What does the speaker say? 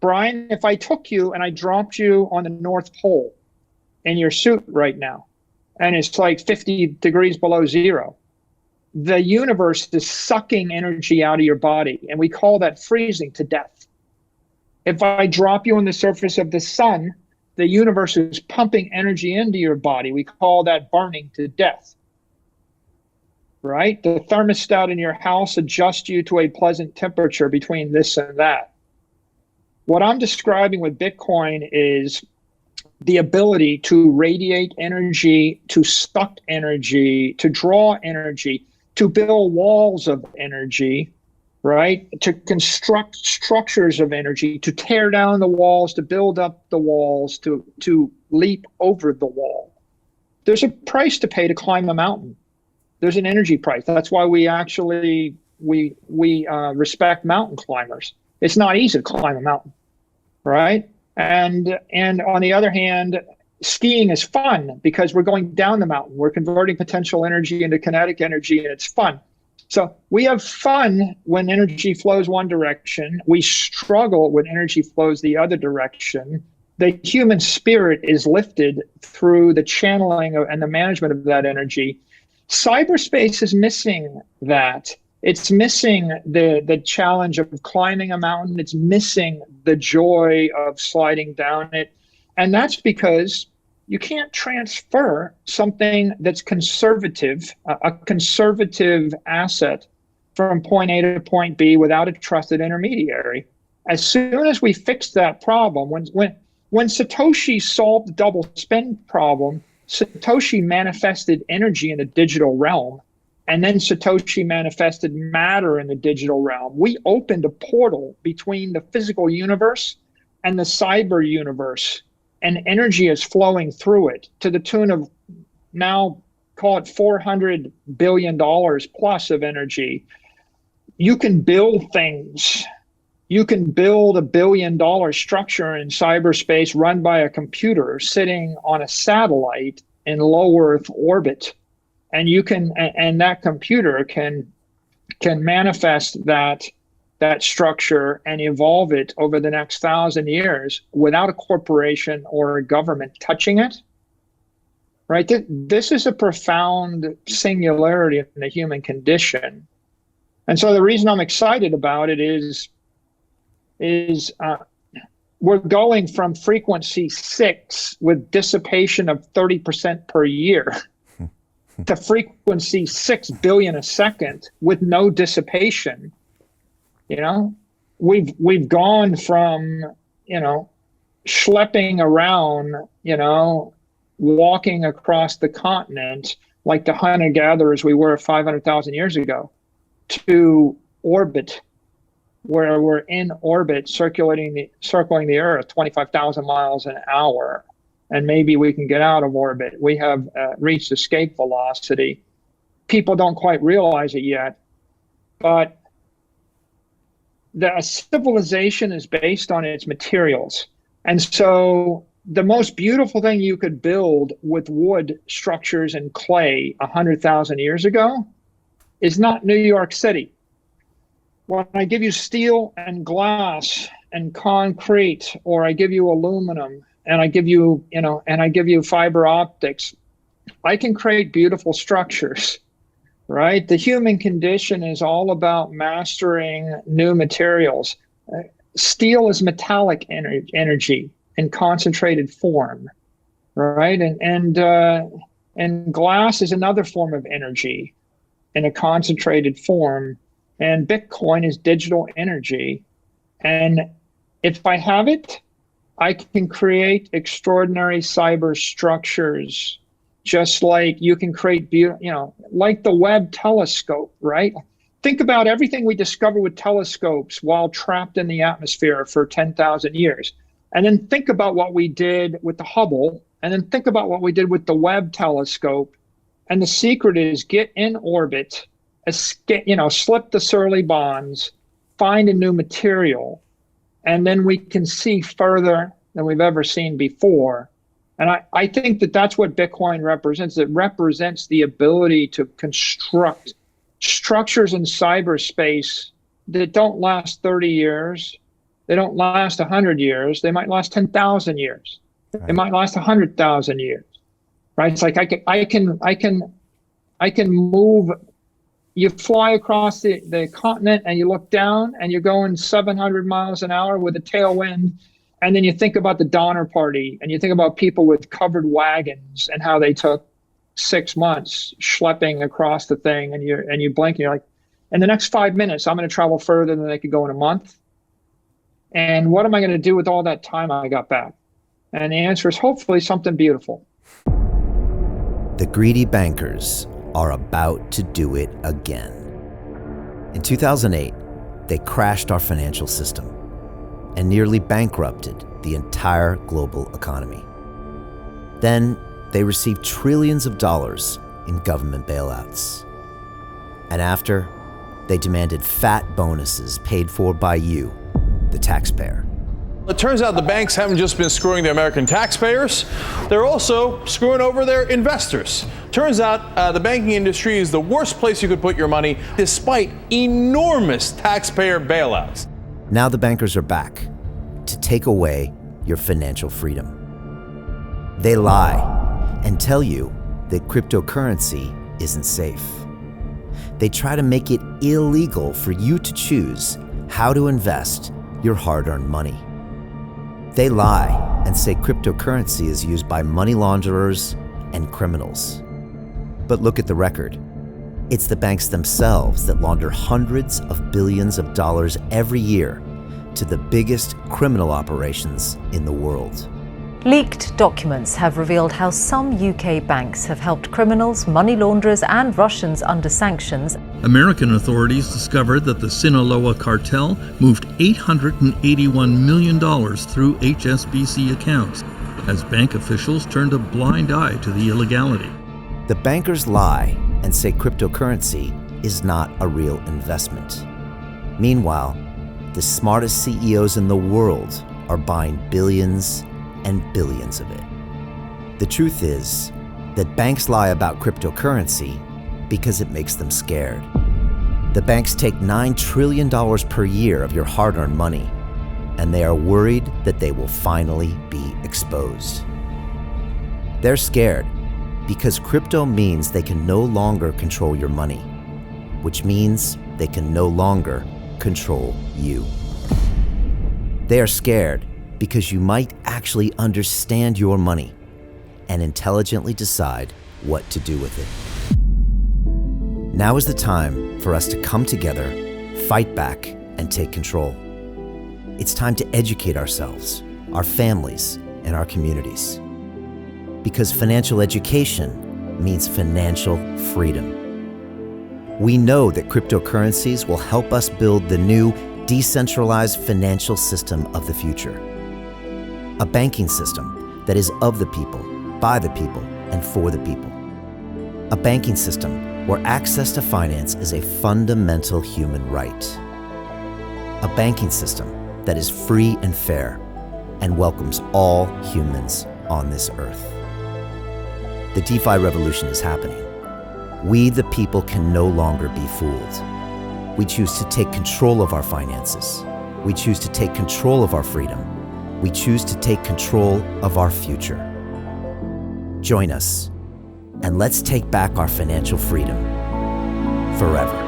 Brian, if I took you and I dropped you on the North Pole in your suit right now, and it's like 50 degrees below zero, the universe is sucking energy out of your body, and we call that freezing to death. If I drop you on the surface of the sun, the universe is pumping energy into your body. We call that burning to death, right? The thermostat in your house adjusts you to a pleasant temperature between this and that. What I'm describing with Bitcoin is the ability to radiate energy, to suck energy, to draw energy, to build walls of energy, right? To construct structures of energy, to tear down the walls, to build up the walls, to leap over the wall. There's a price to pay to climb a mountain. There's an energy price. That's why we actually respect mountain climbers. It's not easy to climb a mountain, right? And on the other hand, skiing is fun because we're going down the mountain. We're converting potential energy into kinetic energy, and it's fun. So we have fun when energy flows one direction. We struggle when energy flows the other direction. The human spirit is lifted through the channeling and the management of that energy. Cyberspace is missing that. It's missing the challenge of climbing a mountain. It's missing the joy of sliding down it. And that's because you can't transfer something that's conservative, a conservative asset, from point A to point B without a trusted intermediary. As soon as we fix that problem, when Satoshi solved the double spend problem, Satoshi manifested energy in the digital realm, and then Satoshi manifested matter in the digital realm. We opened a portal between the physical universe and the cyber universe, and energy is flowing through it to the tune of, now call it $400 billion plus of energy. You can build things. You can build $1 billion structure in cyberspace run by a computer sitting on a satellite in low Earth orbit. And you can, and that computer can manifest that structure and evolve it over the next 1,000 years without a corporation or a government touching it. Right? This is a profound singularity in the human condition. And so the reason I'm excited about it is we're going from frequency 6 with dissipation of 30% per year to frequency 6 billion a second with no dissipation. You know, we've gone from, schlepping around, walking across the continent like the hunter-gatherers we were 500,000 years ago, to orbit, where we're in orbit circling the Earth 25,000 miles an hour. And maybe we can get out of orbit. We have reached escape velocity. People don't quite realize it yet, but the civilization is based on its materials. And so the most beautiful thing you could build with wood structures and clay 100,000 years ago is not New York City. When I give you steel and glass and concrete, or I give you aluminum, and I give you, fiber optics, I can create beautiful structures, right? The human condition is all about mastering new materials. Steel is metallic energy in concentrated form, right? And glass is another form of energy in a concentrated form. And Bitcoin is digital energy. And if I have it, I can create extraordinary cyber structures, just like you can create, like the Webb telescope, right? Think about everything we discover with telescopes while trapped in the atmosphere for 10,000 years. And then think about what we did with the Hubble, and then think about what we did with the Webb telescope. And the secret is get in orbit, escape, slip the Surly bonds, find a new material, and then we can see further than we've ever seen before. And I think that that's what Bitcoin represents. It represents the ability to construct structures in cyberspace that don't last 30 years, They don't last 100 years. They might last 10,000 years. Right. They might last 100,000 years, right? It's like I can move. You fly across the continent and you look down and you're going 700 miles an hour with a tailwind. And then you think about the Donner Party and you think about people with covered wagons and how they took 6 months schlepping across the thing, and you blink and you're like, in the next 5 minutes, I'm going to travel further than they could go in a month. And what am I going to do with all that time I got back? And the answer is hopefully something beautiful. The greedy bankers are about to do it again. In 2008, they crashed our financial system and nearly bankrupted the entire global economy. Then they received trillions of dollars in government bailouts. And after, they demanded fat bonuses paid for by you, the taxpayer. It turns out the banks haven't just been screwing the American taxpayers, they're also screwing over their investors. Turns out the banking industry is the worst place you could put your money, despite enormous taxpayer bailouts. Now the bankers are back to take away your financial freedom. They lie and tell you that cryptocurrency isn't safe. They try to make it illegal for you to choose how to invest your hard-earned money. They lie and say cryptocurrency is used by money launderers and criminals. But look at the record. It's the banks themselves that launder hundreds of billions of dollars every year to the biggest criminal operations in the world. Leaked documents have revealed how some UK banks have helped criminals, money launderers and Russians under sanctions. American authorities discovered that the Sinaloa cartel moved $881 million through HSBC accounts as bank officials turned a blind eye to the illegality. The bankers lie and say cryptocurrency is not a real investment. Meanwhile, the smartest CEOs in the world are buying billions and billions of it. The truth is that banks lie about cryptocurrency because it makes them scared. The banks take $9 trillion per year of your hard-earned money, and they are worried that they will finally be exposed. They're scared because crypto means they can no longer control your money, which means they can no longer control you. They are scared because you might actually understand your money and intelligently decide what to do with it. Now is the time for us to come together, fight back, and take control. It's time to educate ourselves, our families, and our communities. Because financial education means financial freedom. We know that cryptocurrencies will help us build the new decentralized financial system of the future. A banking system that is of the people, by the people, and for the people. A banking system where access to finance is a fundamental human right. A banking system that is free and fair and welcomes all humans on this earth. The DeFi revolution is happening. We, the people, can no longer be fooled. We choose to take control of our finances. We choose to take control of our freedom. We choose to take control of our future. Join us, and let's take back our financial freedom forever.